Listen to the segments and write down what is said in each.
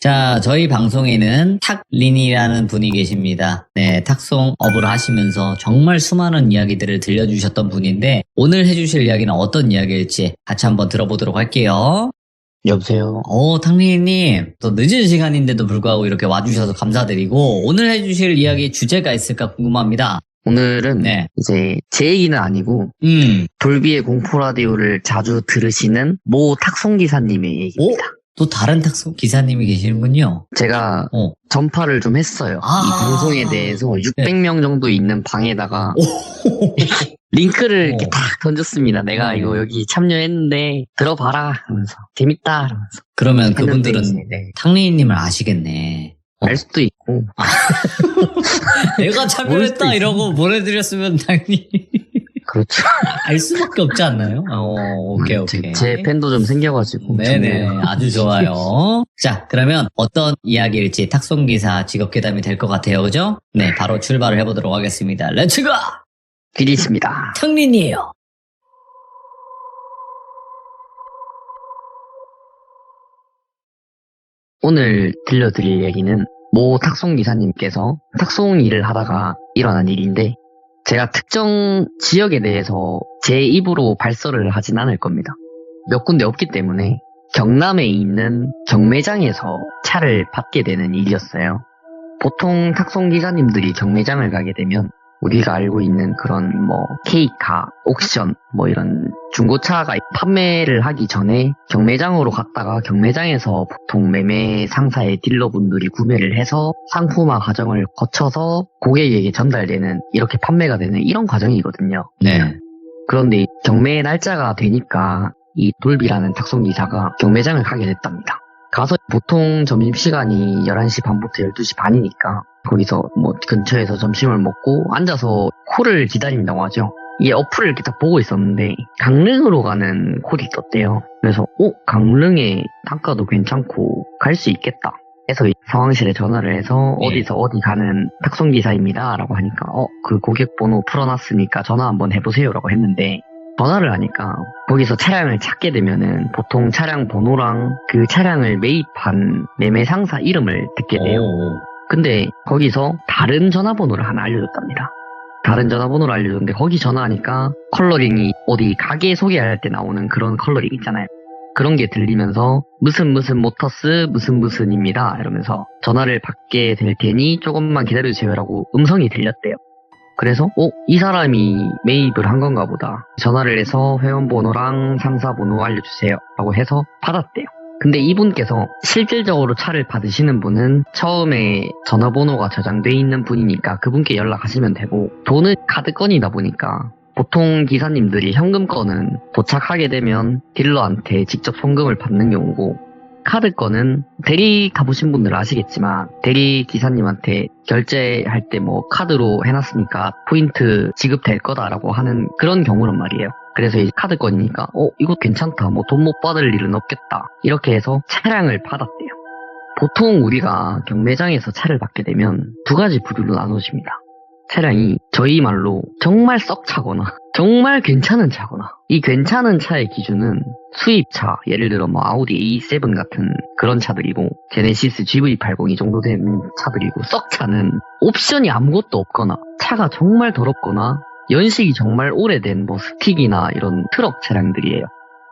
자, 저희 방송에는 탁린이라는 분이 계십니다. 네, 탁송업을 하시면서 정말 수많은 이야기들을 들려주셨던 분인데 오늘 해주실 이야기는 어떤 이야기일지 같이 한번 들어보도록 할게요. 여보세요. 탁린이님, 또 늦은 시간인데도 불구하고 이렇게 와주셔서 감사드리고 오늘 해주실 이야기 주제가 있을까 궁금합니다. 오늘은 네. 이제 제 얘기는 아니고 돌비의 공포 라디오를 자주 들으시는 모 탁송 기사님의 얘기입니다. 또 다른 탁송 기사님이 계시는군요. 제가 전파를 좀 했어요. 이 방송에 대해서 600명 정도 있는 방에다가 링크를 이렇게 딱 던졌습니다. 내가 이거 여기 참여했는데 들어봐라 하면서 재밌다 하면서. 그러면 그분들은 네. 탁린이님을 아시겠네. 알 수도 있고 내가 참여했다 이러고 보내드렸으면 당연히 그렇죠. 알 수밖에 없지 않나요? 오케이. 제 팬도 좀 생겨가지고. 네네, 아주 좋아요. 자, 그러면 어떤 이야기일지 탁송기사 직업회담이 될 것 같아요, 그죠? 네, 바로 출발을 해보도록 하겠습니다. 렛츠고! 길이십니다. 탁린이에요. 오늘 들려드릴 얘기는 모 탁송 기사님께서 탁송 일을 하다가 일어난 일인데 제가 특정 지역에 대해서 제 입으로 발설을 하진 않을 겁니다. 몇 군데 없기 때문에 경남에 있는 경매장에서 차를 받게 되는 일이었어요. 보통 탁송 기사님들이 경매장을 가게 되면 우리가 알고 있는 그런 K카, 옥션 이런 중고차가 판매를 하기 전에 경매장으로 갔다가 경매장에서 보통 매매 상사의 딜러분들이 구매를 해서 상품화 과정을 거쳐서 고객에게 전달되는 이렇게 판매가 되는 이런 과정이거든요. 네. 그런데 경매 날짜가 되니까 이 돌비라는 탁송기사가 경매장을 가게 됐답니다. 가서 보통 점심시간이 11시 반부터 12시 반이니까 거기서 근처에서 점심을 먹고 앉아서 콜을 기다린다고 하죠. 이 어플을 이렇게 딱 보고 있었는데 강릉으로 가는 콜이 떴대요. 그래서 강릉에 단가도 괜찮고 갈 수 있겠다 해서 상황실에 전화를 해서 어디서 어디 가는 탁송기사입니다 라고 하니까 그 고객 번호 풀어놨으니까 전화 한번 해보세요 라고 했는데 전화를 하니까 거기서 차량을 찾게 되면은 보통 차량 번호랑 그 차량을 매입한 매매 상사 이름을 듣게 돼요. 근데 거기서 다른 전화번호를 하나 알려줬답니다. 다른 전화번호를 알려줬는데 거기 전화하니까 컬러링이 어디 가게 소개할 때 나오는 그런 컬러링 있잖아요. 그런 게 들리면서 무슨 모터스 무슨입니다 이러면서 전화를 받게 될 테니 조금만 기다려주세요라고 음성이 들렸대요. 그래서 이 사람이 매입을 한 건가 보다. 전화를 해서 회원번호랑 상사번호 알려주세요 라고 해서 받았대요. 근데 이분께서 실질적으로 차를 받으시는 분은 처음에 전화번호가 저장돼 있는 분이니까 그분께 연락하시면 되고 돈은 카드건이다 보니까 보통 기사님들이 현금건은 도착하게 되면 딜러한테 직접 송금을 받는 경우고 카드건은 대리 가보신 분들 아시겠지만 대리 기사님한테 결제할 때 카드로 해놨으니까 포인트 지급될 거다라고 하는 그런 경우란 말이에요. 그래서 이 카드건이니까 이거 괜찮다 돈 못 받을 일은 없겠다 이렇게 해서 차량을 받았대요. 보통 우리가 경매장에서 차를 받게 되면 두 가지 부류로 나눠집니다. 차량이 저희 말로 정말 썩 차거나 정말 괜찮은 차거나 이 괜찮은 차의 기준은 수입차 예를 들어 아우디 A7 같은 그런 차들이고 제네시스 GV80 이 정도 되는 차들이고 썩 차는 옵션이 아무것도 없거나 차가 정말 더럽거나 연식이 정말 오래된 스틱이나 이런 트럭 차량들이에요.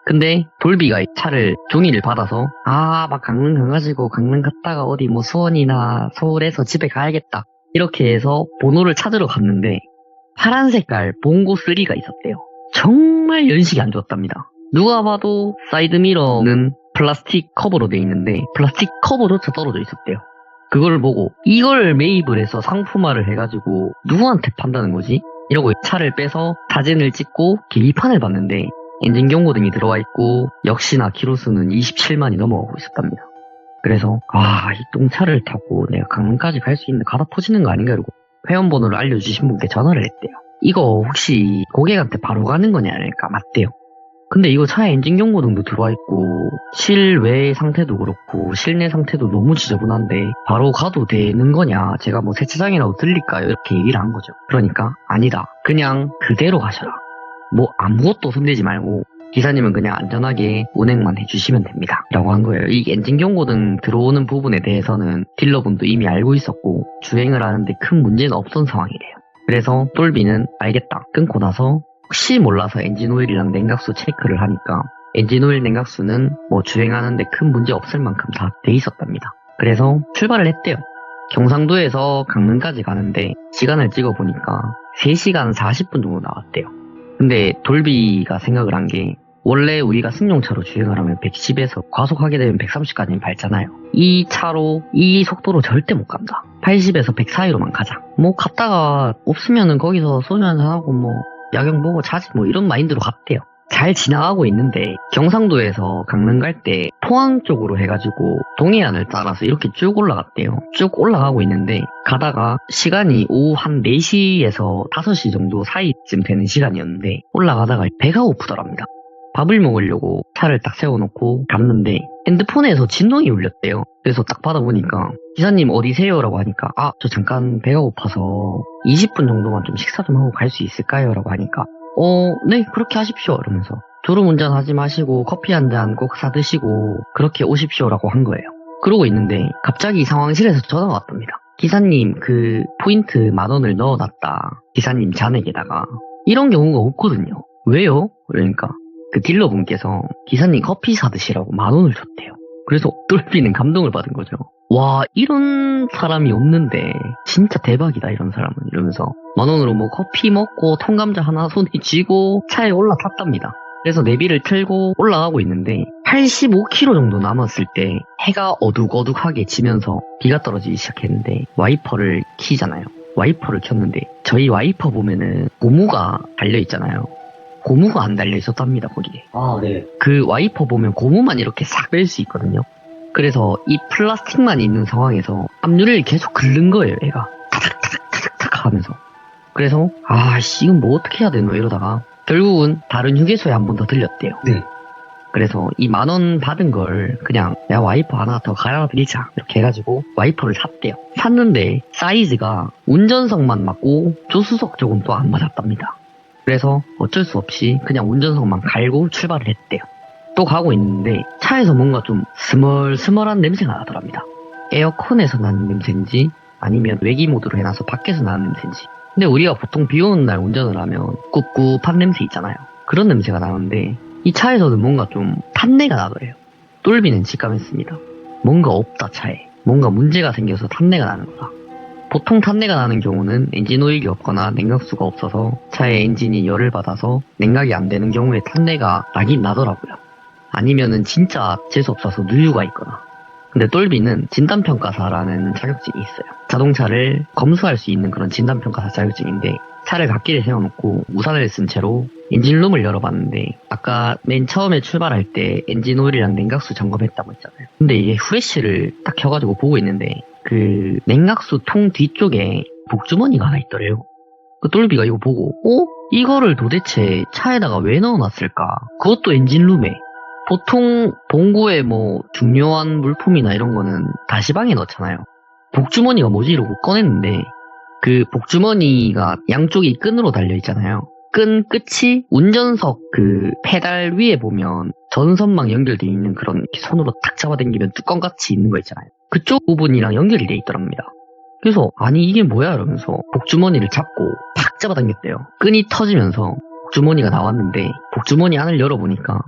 근데 돌비가 이 차를 종이를 받아서 막 강릉 가가지고 강릉 갔다가 어디 수원이나 서울에서 집에 가야겠다 이렇게 해서 번호를 찾으러 갔는데 파란 색깔 봉고 3가 있었대요. 정말 연식이 안 좋았답니다. 누가 봐도 사이드미러는 플라스틱 커버로 돼 있는데 플라스틱 커버조차 떨어져 있었대요. 그걸 보고 이걸 매입을 해서 상품화를 해가지고 누구한테 판다는 거지? 이러고 차를 빼서 사진을 찍고 계기판을 봤는데 엔진 경고등이 들어와 있고 역시나 키로수는 27만이 넘어가고 있었답니다. 그래서 이 똥차를 타고 내가 강릉까지 갈 수 있는 가다 터지는 거 아닌가 이러고 회원번호를 알려주신 분께 전화를 했대요. 이거 혹시 고객한테 바로 가는 거냐니까 맞대요. 근데 이거 차에 엔진 경고등도 들어와 있고 실외 상태도 그렇고 실내 상태도 너무 지저분한데 바로 가도 되는 거냐 제가 세차장이라도 들릴까요 이렇게 얘기를 한 거죠. 그러니까 아니다 그냥 그대로 가셔라 아무것도 손대지 말고 기사님은 그냥 안전하게 운행만 해주시면 됩니다. 라고 한 거예요. 이 엔진 경고등 들어오는 부분에 대해서는 딜러분도 이미 알고 있었고 주행을 하는데 큰 문제는 없던 상황이래요. 그래서 똘비는 알겠다 끊고 나서 혹시 몰라서 엔진 오일이랑 냉각수 체크를 하니까 엔진 오일 냉각수는 뭐 주행하는데 큰 문제 없을 만큼 다 돼 있었답니다. 그래서 출발을 했대요. 경상도에서 강릉까지 가는데 시간을 찍어보니까 3시간 40분 정도 나왔대요. 근데 돌비가 생각을 한 게 원래 우리가 승용차로 주행을 하면 110에서 과속하게 되면 130까지 밟잖아요. 이 차로 이 속도로 절대 못 간다. 80에서 100 사이로만 가자. 뭐 갔다가 없으면은 거기서 소주 한잔하고 뭐 야경 보고 자지 뭐 이런 마인드로 갔대요. 잘 지나가고 있는데 경상도에서 강릉 갈 때 포항 쪽으로 해가지고 동해안을 따라서 이렇게 쭉 올라갔대요. 쭉 올라가고 있는데 가다가 시간이 오후 한 4시에서 5시 정도 사이쯤 되는 시간이었는데 올라가다가 배가 고프더랍니다. 밥을 먹으려고 차를 딱 세워놓고 갔는데 핸드폰에서 진동이 울렸대요. 그래서 딱 받아보니까 기사님 어디세요? 라고 하니까 저 잠깐 배가 고파서 20분 정도만 좀 식사 좀 하고 갈 수 있을까요? 라고 하니까 네, 그렇게 하십시오. 이러면서 졸음운전 하지 마시고 커피 한 잔 꼭 사드시고 그렇게 오십시오라고 한 거예요. 그러고 있는데 갑자기 상황실에서 전화가 왔답니다. 기사님 그 포인트 10,000원을 넣어놨다. 기사님 잔액에다가. 이런 경우가 없거든요. 왜요? 그러니까 그 딜러분께서 기사님 커피 사드시라고 10,000원을 줬대요. 그래서 똘비는 감동을 받은 거죠. 와, 이런 사람이 없는데 진짜 대박이다 이런 사람은. 이러면서 10,000원으로 뭐 커피 먹고 통감자 하나 손에 쥐고 차에 올라탔답니다. 그래서 내비를 틀고 올라가고 있는데 85km 정도 남았을 때 해가 어둑어둑하게 지면서 비가 떨어지기 시작했는데 와이퍼를 키잖아요. 와이퍼를 켰는데 저희 와이퍼 보면은 고무가 달려있잖아요. 고무가 안 달려 있었답니다, 거기에. 네. 그 와이퍼 보면 고무만 이렇게 싹 뺄 수 있거든요. 그래서 이 플라스틱만 있는 상황에서 압류를 계속 긁는 거예요, 얘가. 타닥타닥타닥 하면서. 그래서 이건 뭐 어떻게 해야 되노 이러다가 결국은 다른 휴게소에 한 번 더 들렸대요. 네. 그래서 이 10,000원 받은 걸 그냥 야 와이퍼 하나 더 갈아드리자 이렇게 해가지고 와이퍼를 샀대요. 샀는데 사이즈가 운전석만 맞고 조수석 쪽은 또 안 맞았답니다. 그래서 어쩔 수 없이 그냥 운전석만 갈고 출발을 했대요. 또 가고 있는데 차에서 뭔가 좀 스멀스멀한 냄새가 나더랍니다. 에어컨에서 나는 냄새인지 아니면 외기 모드로 해놔서 밖에서 나는 냄새인지. 근데 우리가 보통 비 오는 날 운전을 하면 꿉꿉한 냄새 있잖아요. 그런 냄새가 나는데 이 차에서는 뭔가 좀 탄내가 나더래요. 똘비는 직감했습니다. 뭔가 없다 차에. 뭔가 문제가 생겨서 탄내가 나는 거다. 보통 탄내가 나는 경우는 엔진 오일이 없거나 냉각수가 없어서 차의 엔진이 열을 받아서 냉각이 안 되는 경우에 탄내가 나긴 나더라고요. 아니면은 진짜 재수없어서 누유가 있거나. 근데 똘비는 진단평가사라는 자격증이 있어요. 자동차를 검수할 수 있는 그런 진단평가사 자격증인데 차를 갓길에 세워놓고 우산을 쓴 채로 엔진룸을 열어봤는데 아까 맨 처음에 출발할 때 엔진 오일이랑 냉각수 점검했다고 했잖아요. 근데 이게 후레쉬를 딱 켜가지고 보고 있는데 그 냉각수 통 뒤쪽에 복주머니가 하나 있더래요. 그 똘비가 이거 보고 이거를 도대체 차에다가 왜 넣어놨을까? 그것도 엔진룸에. 보통 봉구에 뭐 중요한 물품이나 이런 거는 다시방에 넣잖아요. 복주머니가 뭐지 이러고 꺼냈는데 그 복주머니가 양쪽이 끈으로 달려있잖아요. 끈 끝이 운전석 그 페달 위에 보면 전선망 연결되어 있는 그런 이렇게 손으로 탁 잡아당기면 뚜껑같이 있는 거 있잖아요. 그쪽 부분이랑 연결이 돼 있더랍니다. 그래서 아니 이게 뭐야 이러면서 복주머니를 잡고 팍 잡아당겼대요. 끈이 터지면서 복주머니가 나왔는데 복주머니 안을 열어보니까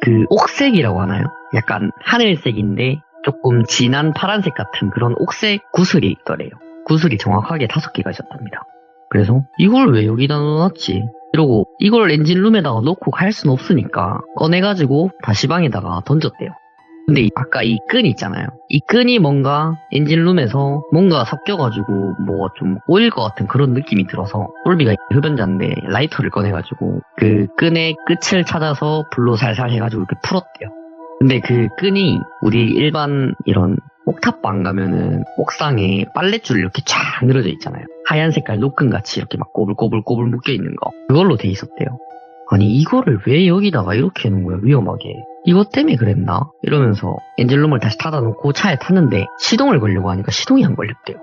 그 옥색이라고 하나요? 약간 하늘색인데 조금 진한 파란색 같은 그런 옥색 구슬이 있더래요. 구슬이 정확하게 5개가 있었답니다. 그래서 이걸 왜 여기다 넣어놨지? 이러고 이걸 엔진룸에다가 넣고 갈 순 없으니까 꺼내가지고 다시방에다가 던졌대요. 근데 아까 이 끈 있잖아요. 이 끈이 뭔가 엔진룸에서 뭔가 섞여가지고 뭐 좀 꼬일 것 같은 그런 느낌이 들어서 똘비가 흡연자인데 라이터를 꺼내가지고 그 끈의 끝을 찾아서 불로 살살 해가지고 이렇게 풀었대요. 근데 그 끈이 우리 일반 이런 옥탑방 가면은 옥상에 빨랫줄 이렇게 쫙 늘어져 있잖아요. 하얀 색깔 노끈같이 이렇게 막 꼬불꼬불꼬불 묶여있는 거. 그걸로 돼 있었대요. 아니 이거를 왜 여기다가 이렇게 해놓은 거야 위험하게. 이것 때문에 그랬나? 이러면서 엔진룸을 다시 닫아놓고 차에 탔는데 시동을 걸려고 하니까 시동이 안 걸렸대요.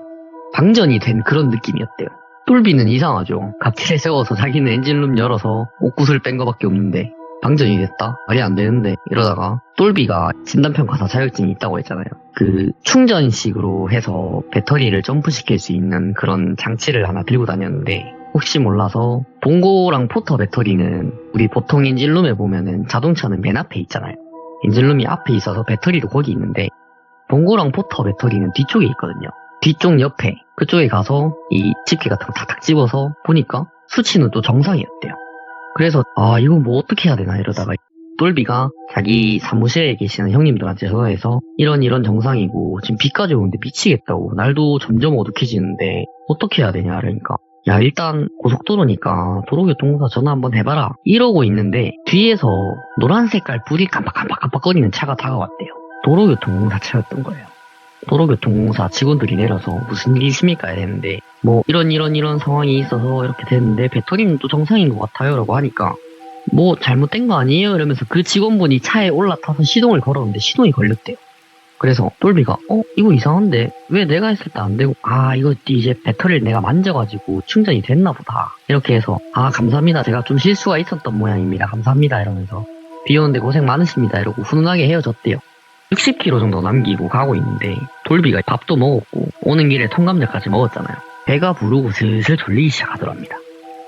방전이 된 그런 느낌이었대요. 똘비는 이상하죠. 갓길에 세워서 자기는 엔진룸 열어서 옥구슬 뺀 거밖에 없는데 방전이 됐다? 말이 안 되는데 이러다가 똘비가 진단평가사 자격증이 있다고 했잖아요. 그 충전식으로 해서 배터리를 점프시킬 수 있는 그런 장치를 하나 들고 다녔는데 혹시 몰라서 봉고랑 포터 배터리는 우리 보통 엔진룸에 보면은 자동차는 맨 앞에 있잖아요. 엔진룸이 앞에 있어서 배터리도 거기 있는데 봉고랑 포터 배터리는 뒤쪽에 있거든요. 뒤쪽 옆에 그쪽에 가서 이 집게 같은 거 탁탁 집어서 보니까 수치는 또 정상이었대요. 그래서 이거 뭐 어떻게 해야 되나 이러다가 똘비가 자기 사무실에 계시는 형님들한테 전화해서 이런 정상이고 지금 비까지 오는데 미치겠다고 날도 점점 어둑해지는데 어떻게 해야 되냐 그러니까 야 일단 고속도로니까 도로교통공사 전화 한번 해봐라 이러고 있는데 뒤에서 노란 색깔 불이 깜빡깜빡거리는 차가 다가왔대요. 도로교통공사 차였던 거예요. 도로교통공사 직원들이 내려서 무슨 일이 있습니까 해야 되는데 뭐 이런 상황이 있어서 이렇게 됐는데 배터리는 또 정상인 것 같아요 라고 하니까 뭐 잘못된 거 아니에요 이러면서 그 직원분이 차에 올라타서 시동을 걸었는데 시동이 걸렸대요. 그래서 똘비가 이거 이상한데 왜 내가 했을 때 안 되고 이거 이제 배터리를 내가 만져가지고 충전이 됐나 보다 이렇게 해서 감사합니다 제가 좀 실수가 있었던 모양입니다 감사합니다 이러면서 비 오는데 고생 많으십니다 이러고 훈훈하게 헤어졌대요. 60km 정도 남기고 가고 있는데 똘비가 밥도 먹었고 오는 길에 통감자까지 먹었잖아요. 배가 부르고 슬슬 졸리기 시작하더랍니다.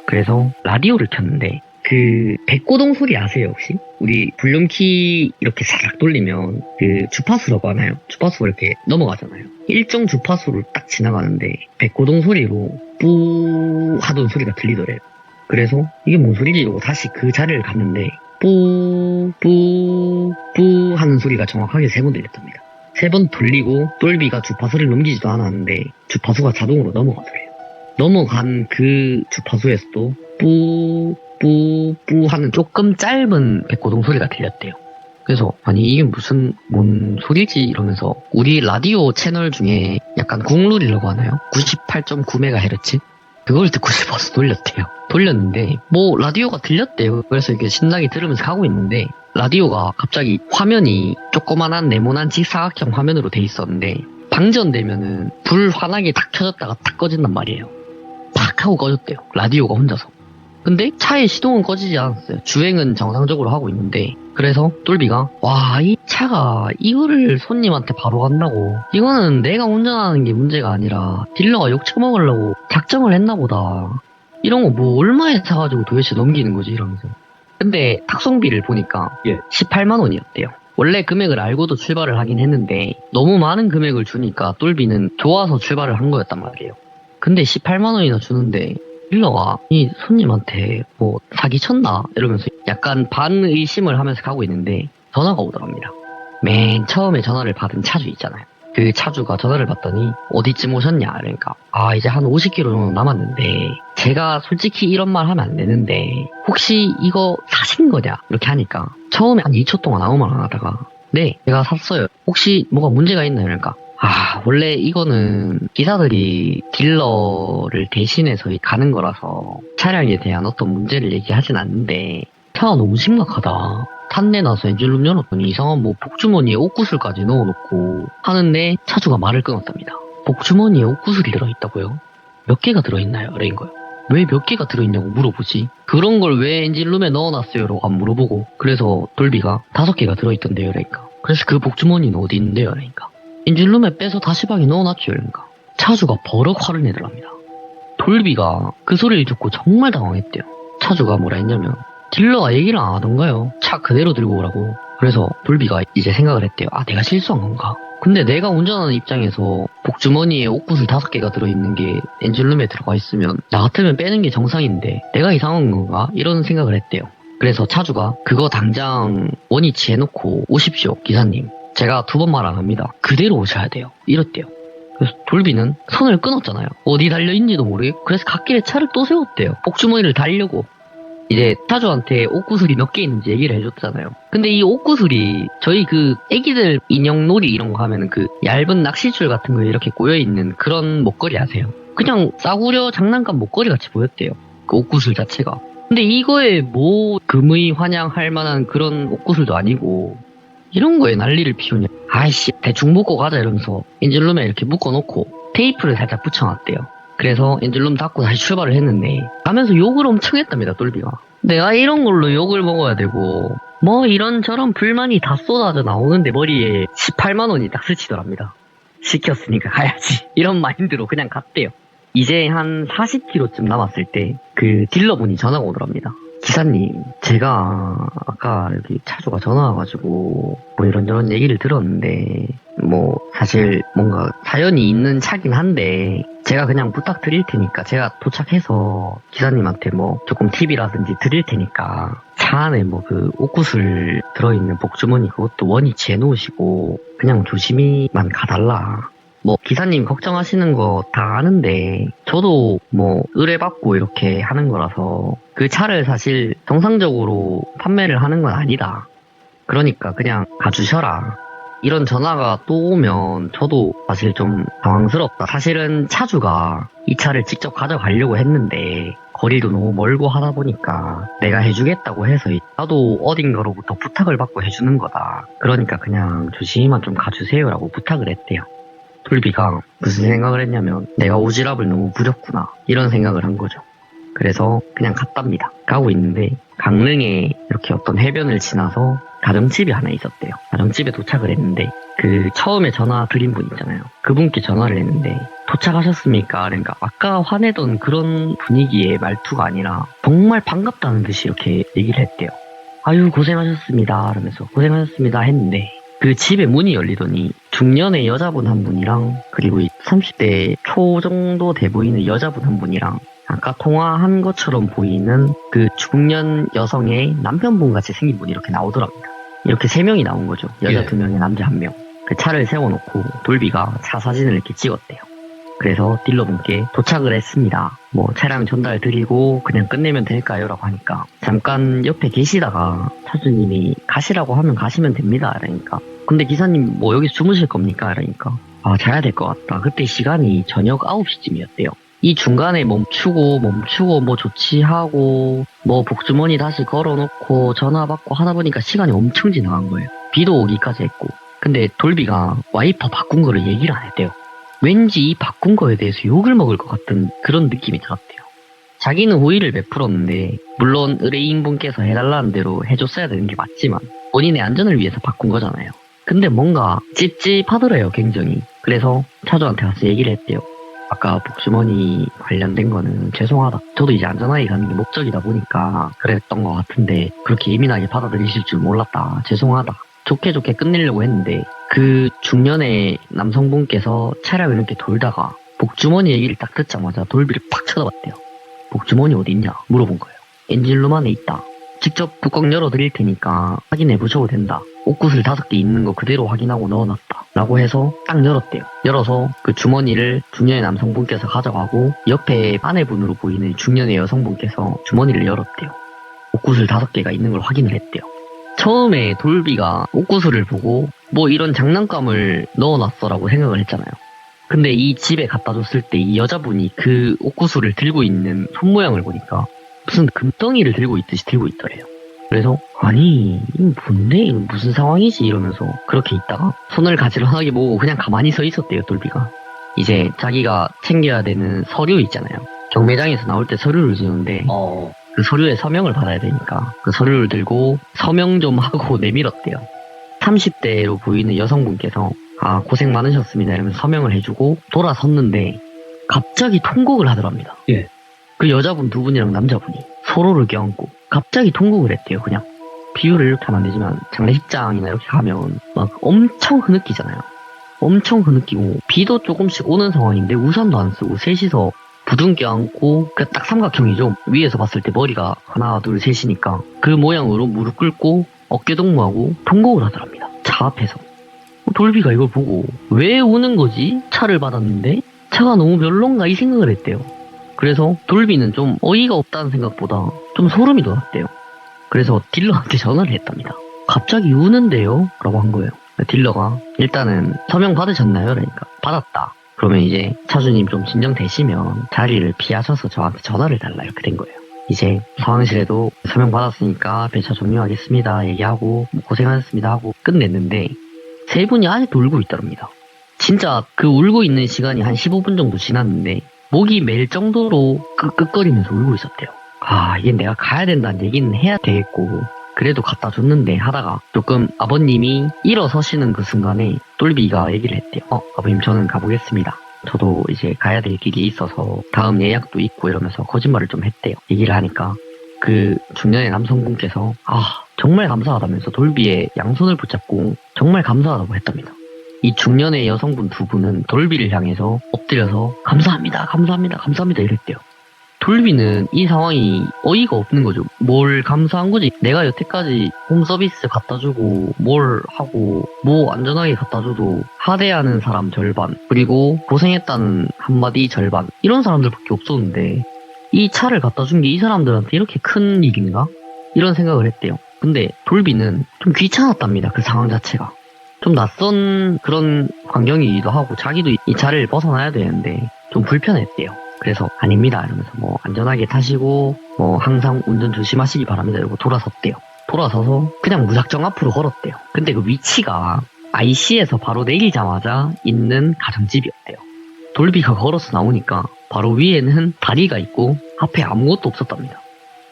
그래서 라디오를 켰는데 그 백고동 소리 아세요 혹시? 우리 볼륨키 이렇게 살짝 돌리면 그 주파수라고 하나요? 주파수가 이렇게 넘어가잖아요. 일정 주파수를 딱 지나가는데 백고동 소리로 뿌 하던 소리가 들리더래요. 그래서 이게 뭔 소리지? 이러고 다시 그 자리를 갔는데 뿌 하는 소리가 정확하게 3번 들렸답니다. 3번 돌리고 똘비가 주파수를 넘기지도 않았는데 주파수가 자동으로 넘어가더래요. 넘어간 그 주파수에서도 뿌 하는 조금 짧은 백고동 소리가 들렸대요. 그래서 아니 이게 뭔 소리지 이러면서 우리 라디오 채널 중에 약간 국룰이라고 하나요? 98.9MHz? 그걸 듣고 싶어서 돌렸는데 뭐 라디오가 들렸대요. 그래서 이렇게 신나게 들으면서 가고 있는데 라디오가 갑자기 화면이 조그만한 네모난 직사각형 화면으로 돼 있었는데 방전되면은 불 환하게 딱 켜졌다가 딱 꺼진단 말이에요. 팍 하고 꺼졌대요. 라디오가 혼자서. 근데 차의 시동은 꺼지지 않았어요. 주행은 정상적으로 하고 있는데 그래서 똘비가 이 차가 이거를 손님한테 바로 간다고 이거는 내가 운전하는 게 문제가 아니라 딜러가 욕 처먹으려고 작정을 했나 보다. 이런 거 뭐 얼마에 사가지고 도대체 넘기는 거지 이러면서. 근데 탁송비를 보니까 18만 원이었대요. 원래 금액을 알고도 출발을 하긴 했는데 너무 많은 금액을 주니까 똘비는 좋아서 출발을 한 거였단 말이에요. 근데 18만 원이나 주는데 딜러가 이 손님한테 뭐 사기쳤나 이러면서 약간 반의심을 하면서 가고 있는데 전화가 오더랍니다. 맨 처음에 전화를 받은 차주 있잖아요. 그 차주가 전화를 받더니 어디쯤 오셨냐 그러니까 이제 한 50km 정도 남았는데 제가 솔직히 이런 말 하면 안 되는데 혹시 이거 사신 거냐 이렇게 하니까 처음에 한 2초 동안 아무 말 안 하다가 네 제가 샀어요 혹시 뭐가 문제가 있나요 그러니까 원래 이거는 기사들이 딜러를 대신해서 가는 거라서 차량에 대한 어떤 문제를 얘기하진 않는데 차가 너무 심각하다. 탄내 나서 엔진룸 열었더니 이상한 뭐 복주머니에 옷구슬까지 넣어놓고 하는데 차주가 말을 끊었답니다. 복주머니에 옷구슬이 들어있다고요? 몇 개가 들어있나요? 이런 거요. 왜 몇 개가 들어있냐고 물어보지. 그런 걸 왜 엔진룸에 넣어놨어요? 라고 안 물어보고 그래서 돌비가 5개가 들어있던데요. 그러니까 그래서 그 복주머니는 어디 있는데요? 그러니까 엔진룸에 빼서 다시 방에 넣어놨죠. 그러니까 차주가 버럭 화를 내더랍니다. 돌비가 그 소리를 듣고 정말 당황했대요. 차주가 뭐라 했냐면 딜러가 얘기를 안 하던가요? 차 그대로 들고 오라고. 그래서 돌비가 이제 생각을 했대요. 내가 실수한 건가? 근데 내가 운전하는 입장에서 복주머니에 옷구슬 5개가 들어있는 게 엔진룸에 들어가 있으면 나 같으면 빼는 게 정상인데 내가 이상한 건가? 이런 생각을 했대요. 그래서 차주가 그거 당장 원위치 해놓고 오십시오 기사님. 제가 2번 말 안 합니다. 그대로 오셔야 돼요. 이랬대요. 그래서 돌비는 선을 끊었잖아요. 어디 달려있는지도 모르겠고 그래서 갓길에 차를 또 세웠대요. 복주머니를 달려고. 이제 차주한테 옷구슬이 몇 개 있는지 얘기를 해줬잖아요. 근데 이 옷구슬이 저희 그 애기들 인형놀이 이런 거 하면은 그 얇은 낚시줄 같은 거 이렇게 꼬여있는 그런 목걸이 아세요? 그냥 싸구려 장난감 목걸이 같이 보였대요. 그 옷구슬 자체가. 근데 이거에 뭐 금의 환영할 만한 그런 옷구슬도 아니고 이런 거에 난리를 피우냐. 대충 묶고 가자 이러면서 엔진룸에 이렇게 묶어놓고 테이프를 살짝 붙여놨대요. 그래서 엔진룸 닫고 다시 출발을 했는데 가면서 욕을 엄청 했답니다. 똘비가. 내가 이런 걸로 욕을 먹어야 되고 뭐 이런저런 불만이 다 쏟아져 나오는데 머리에 18만 원이 딱 스치더랍니다. 시켰으니까 가야지 이런 마인드로 그냥 갔대요. 이제 한 40km쯤 남았을 때 그 딜러분이 전화가 오더랍니다. 기사님, 제가 아까 여기 차주가 전화 와가지고 뭐 이런저런 얘기를 들었는데 뭐 사실 뭔가 사연이 있는 차긴 한데 제가 그냥 부탁드릴 테니까 제가 도착해서 기사님한테 뭐 조금 팁이라든지 드릴 테니까 차 안에 뭐 그 옷구슬 들어있는 복주머니 그것도 원위치 해놓으시고 그냥 조심히만 가달라. 뭐 기사님 걱정하시는 거 다 아는데 저도 뭐 의뢰받고 이렇게 하는 거라서 그 차를 사실 정상적으로 판매를 하는 건 아니다. 그러니까 그냥 가주셔라. 이런 전화가 또 오면 저도 사실 좀 당황스럽다. 사실은 차주가 이 차를 직접 가져가려고 했는데 거리도 너무 멀고 하다 보니까 내가 해주겠다고 해서 나도 어딘가로부터 부탁을 받고 해주는 거다. 그러니까 그냥 조심히만 좀 가주세요라고 부탁을 했대요. 돌비가 무슨 생각을 했냐면 내가 오지랖을 너무 부렸구나 이런 생각을 한 거죠. 그래서 그냥 갔답니다. 가고 있는데 강릉에 이렇게 어떤 해변을 지나서 가정집이 하나 있었대요. 가정집에 도착을 했는데 그 처음에 전화 드린 분 있잖아요. 그분께 전화를 했는데 도착하셨습니까? 그러니까 아까 화내던 그런 분위기의 말투가 아니라 정말 반갑다는 듯이 이렇게 얘기를 했대요. 아유 고생하셨습니다 이러면서 고생하셨습니다 했는데 그 집에 문이 열리더니 중년의 여자분 한 분이랑 그리고 30대 초 정도 돼 보이는 여자분 한 분이랑 아까 통화한 것처럼 보이는 그 중년 여성의 남편분 같이 생긴 분이 이렇게 나오더랍니다. 이렇게 3명이 나온 거죠. 여자 2명에 남자 1명. 그 차를 세워놓고 돌비가 차 사진을 이렇게 찍었대요. 그래서 딜러분께 도착을 했습니다. 뭐 차량 전달 드리고 그냥 끝내면 될까요? 라고 하니까 잠깐 옆에 계시다가 차주님이 가시라고 하면 가시면 됩니다. 그러니까 근데 기사님 뭐 여기서 주무실 겁니까? 그러니까 자야 될 것 같다. 그때 시간이 저녁 9시쯤이었대요. 이 중간에 멈추고 뭐 조치하고 뭐 복주머니 다시 걸어놓고 전화 받고 하다 보니까 시간이 엄청 지나간 거예요. 비도 오기까지 했고. 근데 돌비가 와이퍼 바꾼 거를 얘기를 안 했대요. 왠지 이 바꾼 거에 대해서 욕을 먹을 것 같은 그런 느낌이 들었대요. 자기는 호의를 베풀었는데 물론 의뢰인분께서 해달라는 대로 해줬어야 되는 게 맞지만 본인의 안전을 위해서 바꾼 거잖아요. 근데 뭔가 찝찝하더래요 굉장히. 그래서 차주한테 가서 얘기를 했대요. 아까 복주머니 관련된 거는 죄송하다. 저도 이제 안전하게 가는 게 목적이다 보니까 그랬던 것 같은데 그렇게 예민하게 받아들이실 줄 몰랐다. 죄송하다. 좋게 끝내려고 했는데 그 중년의 남성분께서 차량을 이렇게 돌다가 복주머니 얘기를 딱 듣자마자 돌비를 팍 쳐다봤대요. 복주머니 어디 있냐 물어본 거예요. 엔진룸 안에 있다. 직접 뚜껑 열어드릴 테니까 확인해 보셔도 된다. 옷구슬 5개 있는 거 그대로 확인하고 넣어놨다. 라고 해서 딱 열었대요. 열어서 그 주머니를 중년의 남성분께서 가져가고 옆에 아내분으로 보이는 중년의 여성분께서 주머니를 열었대요. 옷구슬 5개가 있는 걸 확인을 했대요. 처음에 돌비가 옷구슬을 보고 뭐 이런 장난감을 넣어놨어라고 생각을 했잖아요. 근데 이 집에 갖다 줬을 때 이 여자분이 그 옷구슬을 들고 있는 손 모양을 보니까 무슨 금덩이를 들고 있듯이 들고 있더래요. 그래서 아니 이거 뭔데 이거 무슨 상황이지 이러면서 그렇게 있다가 손을 가지런하게 모으고 그냥 가만히 서 있었대요. 돌비가 이제 자기가 챙겨야 되는 서류 있잖아요. 경매장에서 나올 때 서류를 주는데 그 서류에 서명을 받아야 되니까 그 서류를 들고 서명 좀 하고 내밀었대요. 30대로 보이는 여성분께서 고생 많으셨습니다 이러면서 서명을 해주고 돌아섰는데 갑자기 통곡을 하더랍니다. 예. 그 여자분 2분이랑 남자분이 서로를 껴안고 갑자기 통곡을 했대요. 그냥 비유를 이렇게 하면 안 되지만 장례식장이나 이렇게 가면 막 엄청 흐느끼잖아요. 엄청 흐느끼고 비도 조금씩 오는 상황인데 우산도 안 쓰고 셋이서 부둥 껴안고 딱 삼각형이죠. 위에서 봤을 때 머리가 하나 둘 셋이니까 그 모양으로 무릎 꿇고 어깨 동무하고 통곡을 하더랍니다. 차 앞에서. 돌비가 이걸 보고 왜 우는 거지? 차를 받았는데 차가 너무 별론가 이 생각을 했대요. 그래서 돌비는 좀 어이가 없다는 생각보다 좀 소름이 돋았대요. 그래서 딜러한테 전화를 했답니다. 갑자기 우는데요? 라고 한 거예요. 딜러가 일단은 서명 받으셨나요? 그러니까 받았다. 그러면 이제 차주님 좀 진정되시면 자리를 비하셔서 저한테 전화를 달라 이렇게 된 거예요. 이제 상황실에도 서명 받았으니까 배차 종료하겠습니다 얘기하고 고생하셨습니다 하고 끝냈는데 3분이 아직도 울고 있더랍니다. 진짜 그 울고 있는 시간이 한 15분 정도 지났는데 목이 멜 정도로 끄끄거리면서 울고 있었대요. 이게 내가 가야 된다는 얘기는 해야 되겠고, 그래도 갖다 줬는데 하다가 조금 아버님이 일어서시는 그 순간에 똘비가 얘기를 했대요. 아버님 저는 가보겠습니다. 저도 이제 가야 될 길이 있어서 다음 예약도 있고 이러면서 거짓말을 좀 했대요. 얘기를 하니까 그 중년의 남성분께서 정말 감사하다면서 돌비의 양손을 붙잡고 정말 감사하다고 했답니다. 이 중년의 여성분 두 분은 돌비를 향해서 엎드려서 감사합니다 이랬대요. 돌비는 이 상황이 어이가 없는 거죠. 뭘 감사한 거지? 내가 여태까지 홈서비스 갖다 주고 뭘 하고 뭐 안전하게 갖다 줘도 하대하는 사람 절반, 그리고 고생했다는 한마디 절반, 이런 사람들밖에 없었는데 이 차를 갖다 준 게 이 사람들한테 이렇게 큰 일인가? 이런 생각을 했대요. 근데 돌비는 좀 귀찮았답니다. 그 상황 자체가 좀 낯선 그런 환경이기도 하고 자기도 이 차를 벗어나야 되는데 좀 불편했대요. 그래서 아닙니다 이러면서 뭐 안전하게 타시고 뭐 항상 운전 조심하시기 바랍니다 이러고 돌아섰대요. 돌아서서 그냥 무작정 앞으로 걸었대요. 근데 그 위치가 IC에서 바로 내리자마자 있는 가정집이었대요. 돌비가 걸어서 나오니까 바로 위에는 다리가 있고 앞에 아무것도 없었답니다.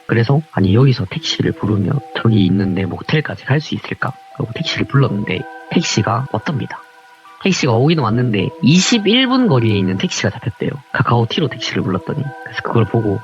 그래서 아니 여기서 택시를 부르면 저기 있는데 모텔까지 갈 수 있을까? 그리고 택시를 불렀는데 택시가 왔답니다. 택시가 오기는 왔는데 21분 거리에 있는 택시가 잡혔대요. 카카오티로 택시를 불렀더니. 그래서 그걸 보고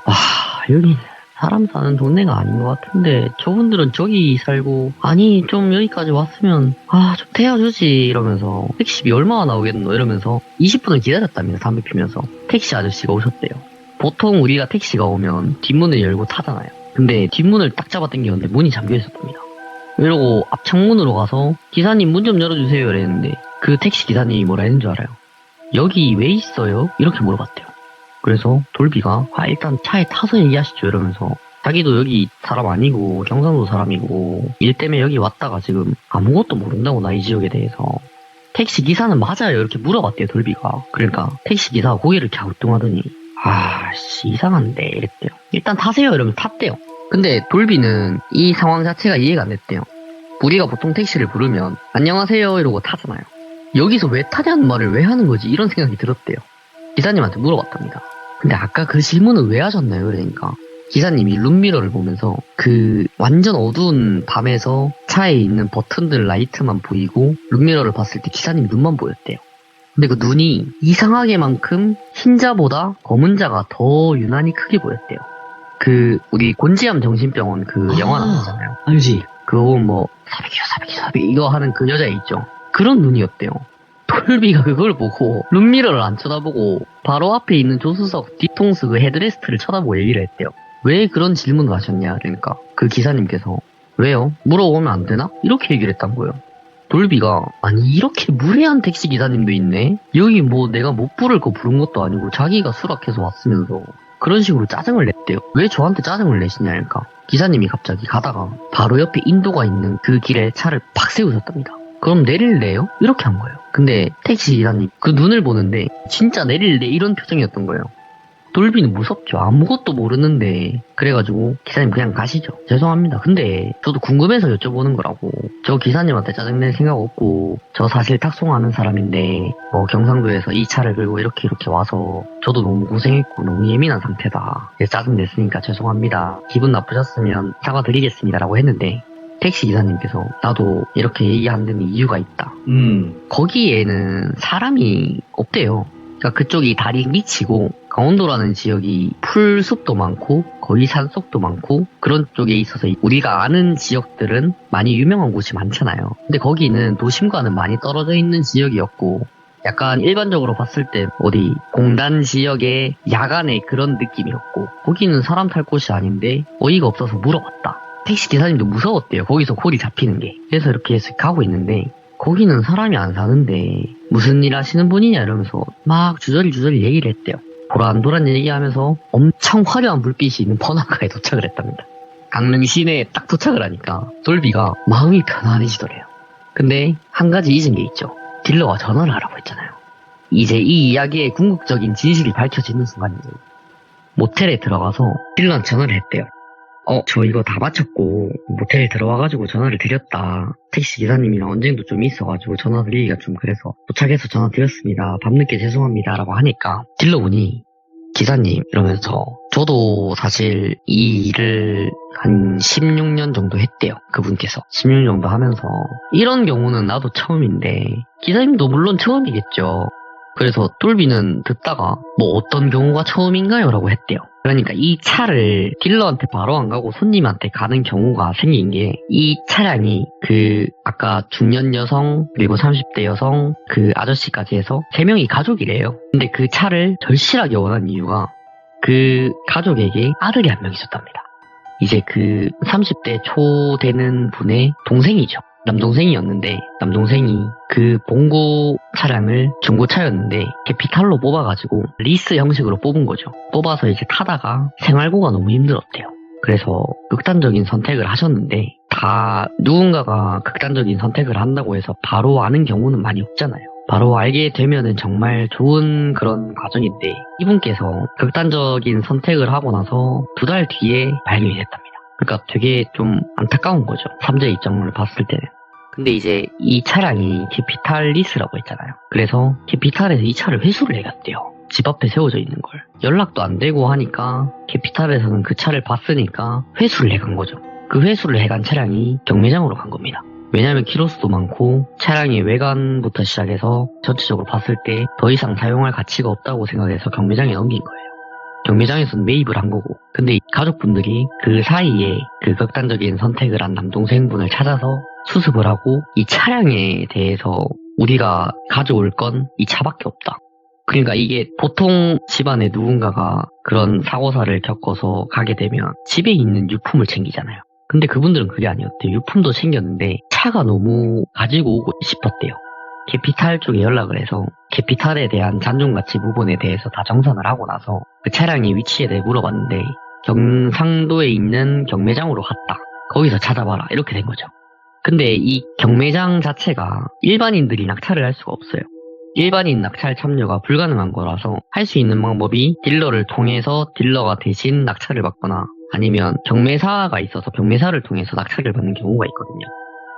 여기 사람 사는 동네가 아닌 것 같은데 저분들은 저기 살고 아니 좀 여기까지 왔으면 좀 태워주지 이러면서 택시비 얼마나 나오겠노 이러면서 20분을 기다렸답니다. 담배 피면서. 택시 아저씨가 오셨대요. 보통 우리가 택시가 오면 뒷문을 열고 타잖아요. 근데 뒷문을 딱 잡아 당겼는데 문이 잠겨 있었답니다. 이러고 앞창문으로 가서 기사님 문 좀 열어주세요 이랬는데 그 택시 기사님이 뭐라 했는 줄 알아요? 여기 왜 있어요? 이렇게 물어봤대요. 그래서 돌비가 일단 차에 타서 얘기하시죠 이러면서 자기도 여기 사람 아니고 경상도 사람이고 일 때문에 여기 왔다가 지금 아무것도 모른다고 나 이 지역에 대해서. 택시 기사는 맞아요 이렇게 물어봤대요 돌비가. 그러니까 택시 기사가 고개를 갸우뚱하더니 이상한데 이랬대요. 일단 타세요 이러면 탔대요. 근데 돌비는 이 상황 자체가 이해가 안 됐대요. 우리가 보통 택시를 부르면 안녕하세요 이러고 타잖아요. 여기서 왜 타냐는 말을 왜 하는 거지 이런 생각이 들었대요. 기사님한테 물어봤답니다. 근데 아까 그 질문을 왜 하셨나요? 그러니까 기사님이 룸미러를 보면서 그 완전 어두운 밤에서 차에 있는 버튼들 라이트만 보이고 룸미러를 봤을 때 기사님 눈만 보였대요. 근데 그 눈이 이상하게만큼 흰자보다 검은 자가 더 유난히 크게 보였대요. 그 우리 곤지암 정신병원 그 영화 나왔잖아요. 알지. 그거 뭐 사비ኪ 이거 하는 그 여자 있죠. 그런 눈이었대요. 돌비가 그걸 보고 룸미러를 안 쳐다보고 바로 앞에 있는 조수석 뒤통수 그 헤드레스트를 쳐다보고 얘기를 했대요. 왜 그런 질문을 하셨냐 그러니까 그 기사님께서 왜요? 물어보면 안 되나? 이렇게 얘기를 했단 거예요. 돌비가 아니 이렇게 무례한 택시 기사님도 있네? 여기 뭐 내가 못 부를 거 부른 것도 아니고 자기가 수락해서 왔으면서 그런 식으로 짜증을 냈대요. 왜 저한테 짜증을 내시냐 그러니까 기사님이 갑자기 가다가 바로 옆에 인도가 있는 그 길에 차를 팍 세우셨답니다. 그럼 내릴래요? 이렇게 한 거예요. 근데 택시 기사님 그 눈을 보는데 진짜 내릴래 이런 표정이었던 거예요. 돌비는 무섭죠. 아무것도 모르는데. 그래가지고 기사님 그냥 가시죠. 죄송합니다. 근데 저도 궁금해서 여쭤보는 거라고. 저 기사님한테 짜증낼 생각 없고 저 사실 탁송하는 사람인데 뭐 경상도에서 이 차를 끌고 이렇게 와서 저도 너무 고생했고 너무 예민한 상태다. 짜증냈으니까 죄송합니다. 기분 나쁘셨으면 사과드리겠습니다 라고 했는데 택시 기사님께서 나도 이렇게 얘기하는 데는 이유가 있다. 거기에는 사람이 없대요. 그러니까 그쪽이 다리 밑이고 강원도라는 지역이 풀숲도 많고 거의 산속도 많고 그런 쪽에 있어서 우리가 아는 지역들은 많이 유명한 곳이 많잖아요. 근데 거기는 도심과는 많이 떨어져 있는 지역이었고 약간 일반적으로 봤을 때 어디 공단 지역의 야간의 그런 느낌이었고 거기는 사람 탈 곳이 아닌데 어이가 없어서 물어봤다. 택시 기사님도 무서웠대요. 거기서 골이 잡히는 게. 그래서 이렇게 해서 가고 있는데 거기는 사람이 안 사는데 무슨 일 하시는 분이냐 이러면서 막 주저리 얘기를 했대요. 도란도란 얘기하면서 엄청 화려한 불빛이 있는 번화가에 도착을 했답니다. 강릉 시내에 딱 도착을 하니까 돌비가 마음이 편안해지더래요. 근데 한 가지 잊은 게 있죠. 딜러가 전화를 하라고 했잖아요. 이제 이 이야기의 궁극적인 진실이 밝혀지는 순간이죠. 모텔에 들어가서 딜러한테 전화를 했대요. 저 이거 다 마쳤고 모텔에 들어와가지고 전화를 드렸다. 택시 기사님이랑 언쟁도 좀 있어가지고 전화 드리기가 좀 그래서 도착해서 전화 드렸습니다. 밤늦게 죄송합니다 라고 하니까 딜러분이 기사님 이러면서 저도 사실 이 일을 한 16년 정도 했대요. 그분께서 16년 정도 하면서 이런 경우는 나도 처음인데 기사님도 물론 처음이겠죠. 그래서 똘비는 듣다가 뭐 어떤 경우가 처음인가요? 라고 했대요. 그러니까 이 차를 딜러한테 바로 안 가고 손님한테 가는 경우가 생긴 게 이 차량이 그 아까 중년 여성 그리고 30대 여성 그 아저씨까지 해서 3명이 가족이래요. 근데 그 차를 절실하게 원한 이유가 그 가족에게 아들이 한 명 있었답니다. 이제 그 30대 초 되는 분의 동생이죠. 남동생이었는데 남동생이 그 봉고 차량을 중고차였는데 캐피탈로 뽑아가지고 리스 형식으로 뽑은 거죠. 뽑아서 이제 타다가 생활고가 너무 힘들었대요. 그래서 극단적인 선택을 하셨는데 다 누군가가 극단적인 선택을 한다고 해서 바로 아는 경우는 많이 없잖아요. 바로 알게 되면은 정말 좋은 그런 과정인데 이분께서 극단적인 선택을 하고 나서 2달 뒤에 발견이 됐답니다. 그러니까 되게 좀 안타까운 거죠. 3자 입장을 봤을 때는. 근데 이제 이 차량이 캐피탈 리스라고 했잖아요. 그래서 캐피탈에서 이 차를 회수를 해갔대요. 집 앞에 세워져 있는 걸. 연락도 안 되고 하니까 캐피탈에서는 그 차를 봤으니까 회수를 해간 거죠. 그 회수를 해간 차량이 경매장으로 간 겁니다. 왜냐하면 키로수도 많고 차량의 외관부터 시작해서 전체적으로 봤을 때 더 이상 사용할 가치가 없다고 생각해서 경매장에 넘긴 거예요. 경매장에서는 매입을 한 거고 근데 이 가족분들이 그 사이에 그 극단적인 선택을 한 남동생분을 찾아서 수습을 하고 이 차량에 대해서 우리가 가져올 건 이 차밖에 없다. 그러니까 이게 보통 집안에 누군가가 그런 사고사를 겪어서 가게 되면 집에 있는 유품을 챙기잖아요. 근데 그분들은 그게 아니었대요. 유품도 챙겼는데 차가 너무 가지고 오고 싶었대요. 캐피탈 쪽에 연락을 해서 캐피탈에 대한 잔존가치 부분에 대해서 다 정산을 하고 나서 그 차량의 위치에 대해 물어봤는데 경상도에 있는 경매장으로 갔다. 거기서 찾아봐라. 이렇게 된 거죠. 근데 이 경매장 자체가 일반인들이 낙찰을 할 수가 없어요. 일반인 낙찰 참여가 불가능한 거라서 할 수 있는 방법이 딜러를 통해서 딜러가 대신 낙찰을 받거나 아니면 경매사가 있어서 경매사를 통해서 낙찰을 받는 경우가 있거든요.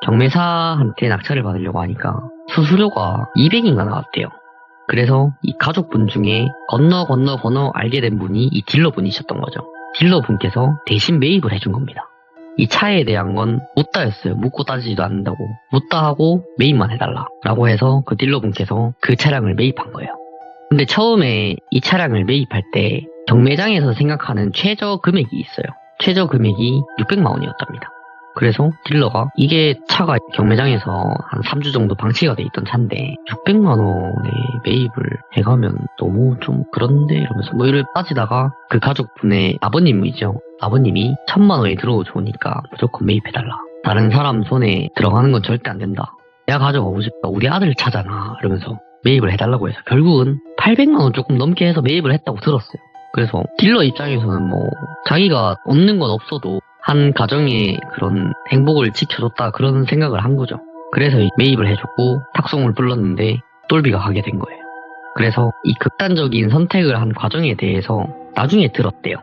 경매사한테 낙찰을 받으려고 하니까 수수료가 200인가 나왔대요. 그래서 이 가족분 중에 건너 알게 된 분이 이 딜러분이셨던 거죠. 딜러분께서 대신 매입을 해준 겁니다. 이 차에 대한 건 묻다였어요. 묻고 따지지도 않는다고. 묻다 하고 매입만 해달라 라고 해서 그 딜러분께서 그 차량을 매입한 거예요. 근데 처음에 이 차량을 매입할 때 경매장에서 생각하는 최저 금액이 있어요. 최저 금액이 600만 원이었답니다. 그래서 딜러가 이게 차가 경매장에서 한 3주 정도 방치가 돼 있던 차인데 600만 원에 매입을 해가면 너무 좀 그런데 이러면서 뭐 이를 따지다가 그 가족분의 아버님이죠. 아버님이 1000만 원이 들어오 좋으니까 무조건 매입해달라. 다른 사람 손에 들어가는 건 절대 안 된다. 내가 가져가고 싶다. 우리 아들 차잖아. 이러면서 매입을 해달라고 해서 결국은 800만 원 조금 넘게 해서 매입을 했다고 들었어요. 그래서 딜러 입장에서는 뭐 자기가 얻는 건 없어도 한 가정의 그런 행복을 지켜줬다 그런 생각을 한 거죠. 그래서 매입을 해줬고 탁송을 불렀는데 똘비가 가게 된 거예요. 그래서 이 극단적인 선택을 한 과정에 대해서 나중에 들었대요.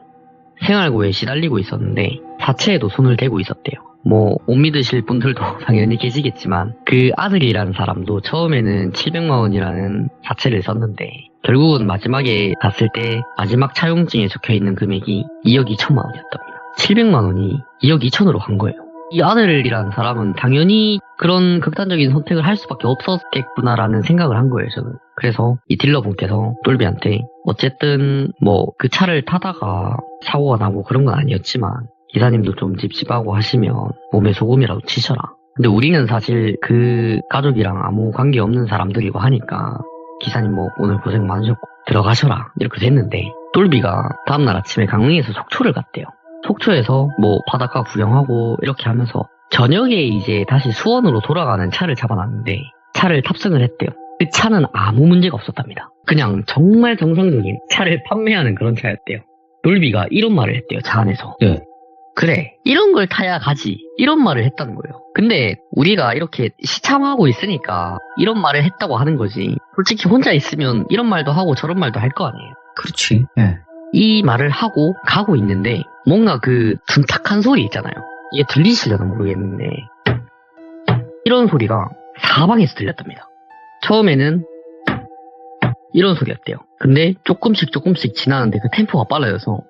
생활고에 시달리고 있었는데 사채에도 손을 대고 있었대요. 뭐 못 믿으실 분들도 당연히 계시겠지만 그 아들이라는 사람도 처음에는 700만 원이라는 사채를 썼는데 결국은 마지막에 갔을 때 마지막 차용증에 적혀있는 금액이 2억 2천만 원이었답니다. 700만 원이 2억 2천으로 간 거예요. 이 아들이라는 사람은 당연히 그런 극단적인 선택을 할 수밖에 없었겠구나라는 생각을 한 거예요, 저는. 그래서 이 딜러분께서 똘비한테 어쨌든 뭐 그 차를 타다가 사고가 나고 그런 건 아니었지만 기사님도 좀 찝찝하고 하시면 몸에 소금이라도 치셔라. 근데 우리는 사실 그 가족이랑 아무 관계 없는 사람들이고 하니까 기사님 뭐 오늘 고생 많으셨고 들어가셔라 이렇게 됐는데 똘비가 다음날 아침에 강릉에서 속초를 갔대요. 속초에서 뭐 바닷가 구경하고 이렇게 하면서 저녁에 이제 다시 수원으로 돌아가는 차를 잡아놨는데 차를 탑승을 했대요. 그 차는 아무 문제가 없었답니다. 그냥 정말 정상적인 차를 판매하는 그런 차였대요. 똘비가 이런 말을 했대요. 차 안에서. 네. 그래 이런 걸 타야 가지 이런 말을 했다는 거예요. 근데 우리가 이렇게 시참하고 있으니까 이런 말을 했다고 하는 거지 솔직히 혼자 있으면 이런 말도 하고 저런 말도 할 거 아니에요. 그렇지. 네. 이 말을 하고 가고 있는데 뭔가 그 둔탁한 소리 있잖아요. 이게 들리시려나 모르겠는데 이런 소리가 사방에서 들렸답니다. 처음에는 이런 소리였대요. 근데 조금씩 지나는데 그 템포가 빨라져서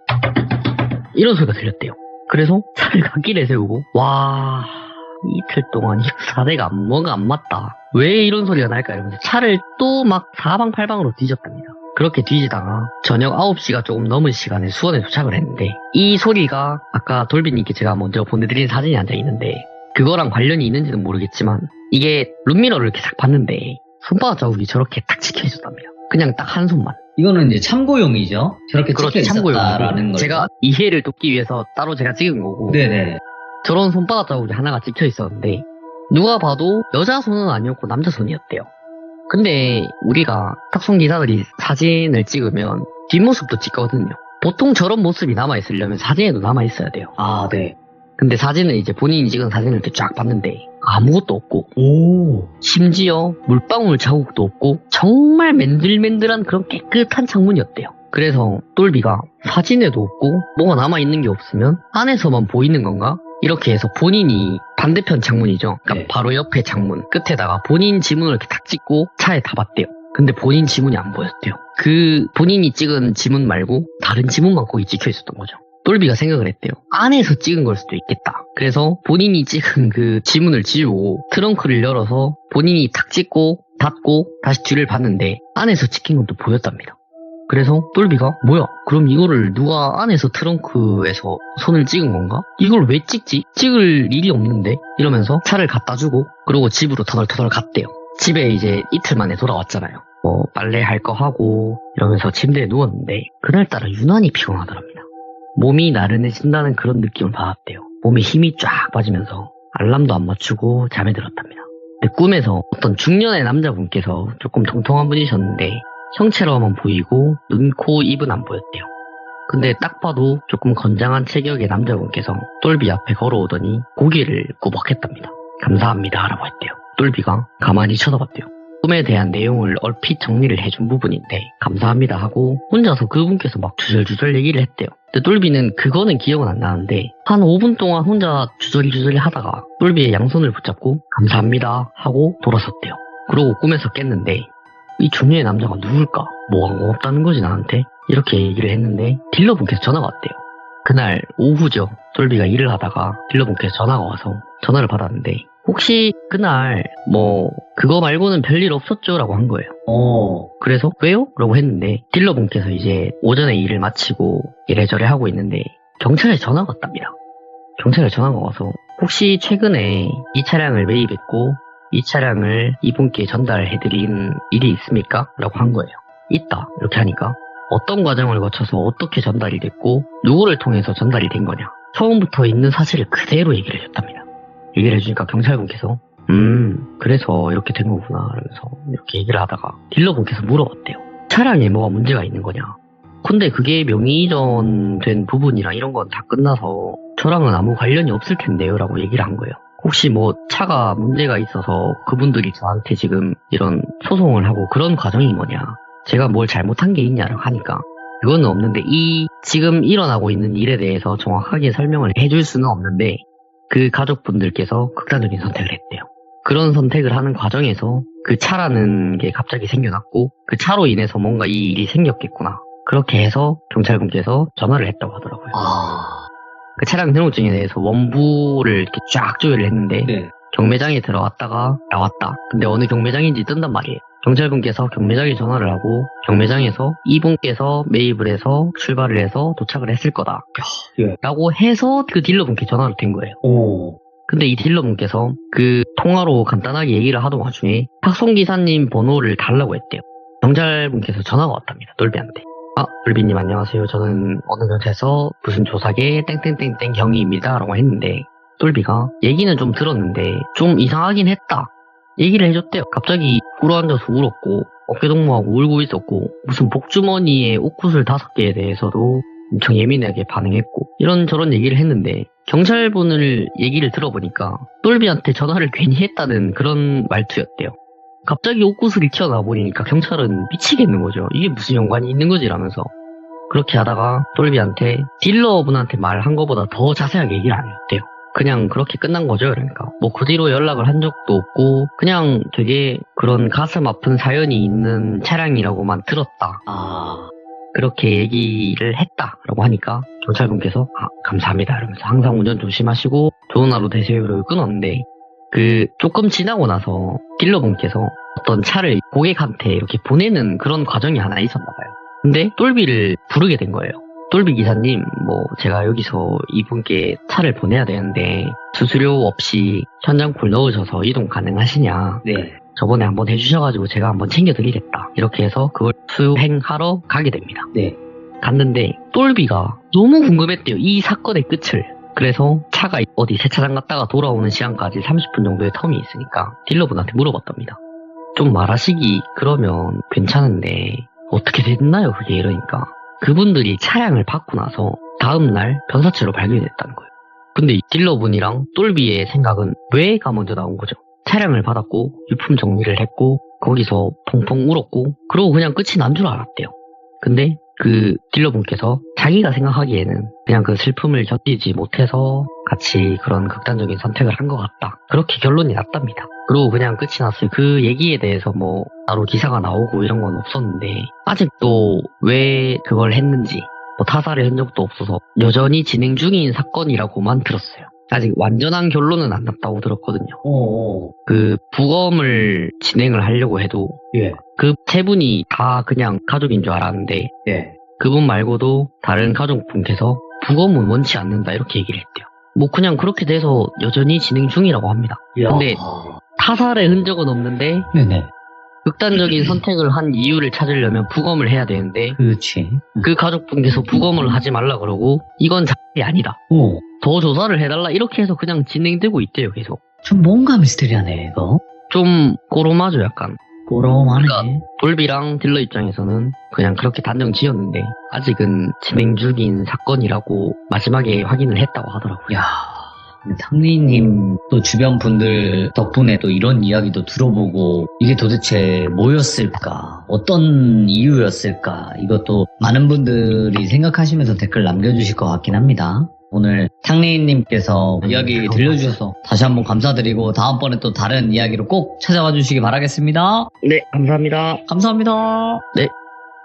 이런 소리가 들렸대요. 그래서 차를 갓길에 세우고 와 이틀 동안 이 4대가 뭐가 안 맞다. 왜 이런 소리가 날까 이러면서 차를 또 막 사방팔방으로 뒤졌답니다. 그렇게 뒤지다가 저녁 9시가 조금 넘은 시간에 수원에 도착을 했는데 이 소리가 아까 돌비님께 제가 먼저 보내드린 사진이 앉아 있는데 그거랑 관련이 있는지는 모르겠지만 이게 룸미러를 이렇게 싹 봤는데 손바닥 자국이 저렇게 딱 찍혀 있었답니다. 그냥 딱 한 손만. 이거는 이제 참고용이죠. 저렇게 찍혀 있었다라는 걸. 제가 이해를 돕기 위해서 따로 제가 찍은 거고. 네네. 저런 손바닥 자국이 하나가 찍혀 있었는데 누가 봐도 여자 손은 아니었고 남자 손이었대요. 근데 우리가 탁송 기사들이 사진을 찍으면 뒷모습도 찍거든요. 보통 저런 모습이 남아있으려면 사진에도 남아있어야 돼요. 아, 네. 근데 사진을 이제 본인이 찍은 사진을 이렇게 쫙 봤는데 아무것도 없고 오. 심지어 물방울 자국도 없고 정말 맨들맨들한 그런 깨끗한 창문이었대요. 그래서 똘비가 사진에도 없고 뭐가 남아있는 게 없으면 안에서만 보이는 건가? 이렇게 해서 본인이 반대편 창문이죠. 그러니까 네. 바로 옆에 창문 끝에다가 본인 지문을 이렇게 탁 찍고 차에 타봤대요. 근데 본인 지문이 안 보였대요. 그 본인이 찍은 지문 말고 다른 지문만 거기 찍혀 있었던 거죠. 똘비가 생각을 했대요. 안에서 찍은 걸 수도 있겠다. 그래서 본인이 찍은 그 지문을 지우고 트렁크를 열어서 본인이 탁 찍고 닫고 다시 뒤를 봤는데 안에서 찍힌 것도 보였답니다. 그래서 똘비가 뭐야? 그럼 이거를 누가 안에서 트렁크에서 손을 찍은 건가? 이걸 왜 찍지? 찍을 일이 없는데? 이러면서 차를 갖다 주고 그러고 집으로 터덜터덜 갔대요. 집에 이제 이틀 만에 돌아왔잖아요. 뭐 빨래 할 거 하고 이러면서 침대에 누웠는데 그날따라 유난히 피곤하더랍니다. 몸이 나른해진다는 그런 느낌을 받았대요. 몸에 힘이 쫙 빠지면서 알람도 안 맞추고 잠에 들었답니다. 근데 꿈에서 어떤 중년의 남자분께서 조금 통통한 분이셨는데 형체로만 보이고 눈, 코, 입은 안 보였대요. 근데 딱 봐도 조금 건장한 체격의 남자분께서 똘비 앞에 걸어오더니 고개를 꾸벅했답니다. 감사합니다 라고 했대요. 똘비가 가만히 쳐다봤대요. 꿈에 대한 내용을 얼핏 정리를 해준 부분인데 감사합니다 하고 혼자서 그분께서 막 주절주절 얘기를 했대요. 근데 똘비는 그거는 기억은 안 나는데 한 5분 동안 혼자 주저리주저리 하다가 똘비의 양손을 붙잡고 감사합니다 하고 돌아섰대요. 그러고 꿈에서 깼는데 이 중년의 남자가 누굴까? 뭐가 고맙다는 거지 나한테? 이렇게 얘기를 했는데 딜러분께서 전화가 왔대요. 그날 오후죠. 똘비가 일을 하다가 딜러분께서 전화가 와서 전화를 받았는데 혹시 그날 뭐 그거 말고는 별일 없었죠? 라고 한 거예요. 그래서 왜요? 라고 했는데 딜러분께서 이제 오전에 일을 마치고 이래저래 하고 있는데 경찰에 전화가 왔답니다. 경찰에 전화가 와서 혹시 최근에 이 차량을 매입했고 이 차량을 이분께 전달해드린 일이 있습니까? 라고 한 거예요. 있다 이렇게 하니까 어떤 과정을 거쳐서 어떻게 전달이 됐고 누구를 통해서 전달이 된 거냐 처음부터 있는 사실을 그대로 얘기를 해줬답니다. 얘기를 해주니까 경찰분께서 그래서 이렇게 된 거구나 이러면서 이렇게 얘기를 하다가 딜러분께서 물어봤대요. 차량에 뭐가 문제가 있는 거냐. 근데 그게 명의 이전된 부분이랑 이런 건 다 끝나서 저랑은 아무 관련이 없을 텐데요 라고 얘기를 한 거예요. 혹시 뭐 차가 문제가 있어서 그분들이 저한테 지금 이런 소송을 하고 그런 과정이 뭐냐 제가 뭘 잘못한 게 있냐라고 하니까 그거는 없는데 이 지금 일어나고 있는 일에 대해서 정확하게 설명을 해줄 수는 없는데 그 가족분들께서 극단적인 선택을 했대요. 그런 선택을 하는 과정에서 그 차라는 게 갑자기 생겨났고 그 차로 인해서 뭔가 이 일이 생겼겠구나 그렇게 해서 경찰분께서 전화를 했다고 하더라고요. 그 차량 등록증에 대해서 원부를 이렇게 쫙 조회를 했는데 네. 경매장에 들어갔다가 나왔다. 근데 어느 경매장인지 뜬단 말이에요. 경찰분께서 경매장에 전화를 하고 경매장에서 이분께서 매입을 해서 출발을 해서 도착을 했을 거다. 예. 라고 해서 그 딜러분께 전화를 된 거예요. 근데 이 딜러분께서 그 통화로 간단하게 얘기를 하던 와중에 탁송기사님 번호를 달라고 했대요. 경찰분께서 전화가 왔답니다. 똘비한테. 똘비님 안녕하세요. 저는 어느 경찰서 무슨 조사계 땡땡땡땡 경위입니다. 라고 했는데 똘비가 얘기는 좀 들었는데 좀 이상하긴 했다. 얘기를 해줬대요. 갑자기 꿇어앉아서 울었고 어깨동무하고 울고 있었고 무슨 복주머니에 옷구슬 5개에 대해서도 엄청 예민하게 반응했고 이런저런 얘기를 했는데 경찰분을 얘기를 들어보니까 똘비한테 전화를 괜히 했다는 그런 말투였대요. 갑자기 옷구슬이 튀어나와 버리니까 경찰은 미치겠는 거죠. 이게 무슨 연관이 있는 거지 라면서 그렇게 하다가 똘비한테 딜러분한테 말한 거보다 더 자세하게 얘기를 안 했대요. 그냥 그렇게 끝난 거죠. 그러니까 뭐 그 뒤로 연락을 한 적도 없고 그냥 되게 그런 가슴 아픈 사연이 있는 차량이라고만 들었다. 그렇게 얘기를 했다라고 하니까 경찰분께서 감사합니다 이러면서 항상 운전 조심하시고 좋은 하루 되세요 이러고 끊었는데 조금 지나고 나서 딜러분께서 어떤 차를 고객한테 이렇게 보내는 그런 과정이 하나 있었나 봐요. 근데 똘비를 부르게 된 거예요. 똘비 기사님, 제가 여기서 이분께 차를 보내야 되는데 수수료 없이 현장콜 넣으셔서 이동 가능하시냐? 네. 저번에 한번 해주셔가지고 제가 한번 챙겨드리겠다. 이렇게 해서 그걸 수행하러 가게 됩니다. 네. 갔는데 똘비가 너무 궁금했대요. 이 사건의 끝을. 그래서 차가 어디 세차장 갔다가 돌아오는 시간까지 30분 정도의 텀이 있으니까 딜러분한테 물어봤답니다. 좀 말하시기 그러면 괜찮은데 어떻게 됐나요? 그게 이러니까 그분들이 차량을 받고 나서 다음날 변사체로 발견됐다는 거예요. 근데 이 딜러분이랑 똘비의 생각은 왜가 먼저 나온 거죠. 차량을 받았고 유품 정리를 했고 거기서 펑펑 울었고 그러고 그냥 끝이 난 줄 알았대요. 근데 그 딜러분께서 자기가 생각하기에는 그냥 그 슬픔을 견디지 못해서 같이 그런 극단적인 선택을 한 것 같다. 그렇게 결론이 났답니다. 그리고 그냥 끝이 났어요. 그 얘기에 대해서 따로 기사가 나오고 이런 건 없었는데 아직도 왜 그걸 했는지 타살의 흔적도 없어서 여전히 진행 중인 사건이라고만 들었어요. 아직 완전한 결론은 안 났다고 들었거든요. 그 부검을 진행을 하려고 해도 예. 그 세 분이 다 그냥 가족인 줄 알았는데 예. 그분 말고도 다른 가족분께서 부검은 원치 않는다 이렇게 얘기를 했대요. 그냥 그렇게 돼서 여전히 진행 중이라고 합니다. 근데 타살의 흔적은 없는데 네네. 극단적인 선택을 한 이유를 찾으려면 부검을 해야 되는데 그렇지. 그 가족분께서 부검을 하지 말라 그러고 이건 자살이 아니다. 더 조사를 해달라 이렇게 해서 그냥 진행되고 있대요. 계속. 좀 뭔가 미스테리하네 이거. 좀 꼬롬하죠 약간. 꼬롬하네. 그러니까 돌비랑 딜러 입장에서는 그냥 그렇게 단정 지었는데 아직은 진행 중인 사건이라고 마지막에 확인을 했다고 하더라고요. 야, 탕리님 또 주변 분들 덕분에 또 이런 이야기도 들어보고 이게 도대체 뭐였을까? 어떤 이유였을까? 이것도 많은 분들이 생각하시면서 댓글 남겨주실 것 같긴 합니다. 오늘 탕리님께서 이야기 들려주셔서 다시 한번 감사드리고 다음번에 또 다른 이야기로 꼭 찾아와 주시기 바라겠습니다. 네, 감사합니다. 감사합니다. 네.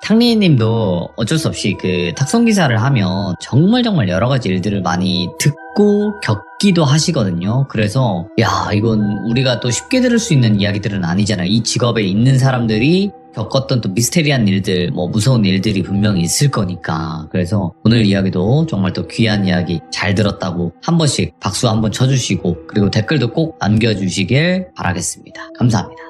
탕리님도 어쩔 수 없이 그 탁송기사를 하면 정말 여러 가지 일들을 많이 듣고 겪기도 하시거든요. 그래서 이건 우리가 또 쉽게 들을 수 있는 이야기들은 아니잖아요. 이 직업에 있는 사람들이 겪었던 또 미스테리한 일들, 무서운 일들이 분명히 있을 거니까. 그래서 오늘 이야기도 정말 또 귀한 이야기 잘 들었다고 한 번씩 박수 한번 쳐주시고 그리고 댓글도 꼭 남겨주시길 바라겠습니다. 감사합니다.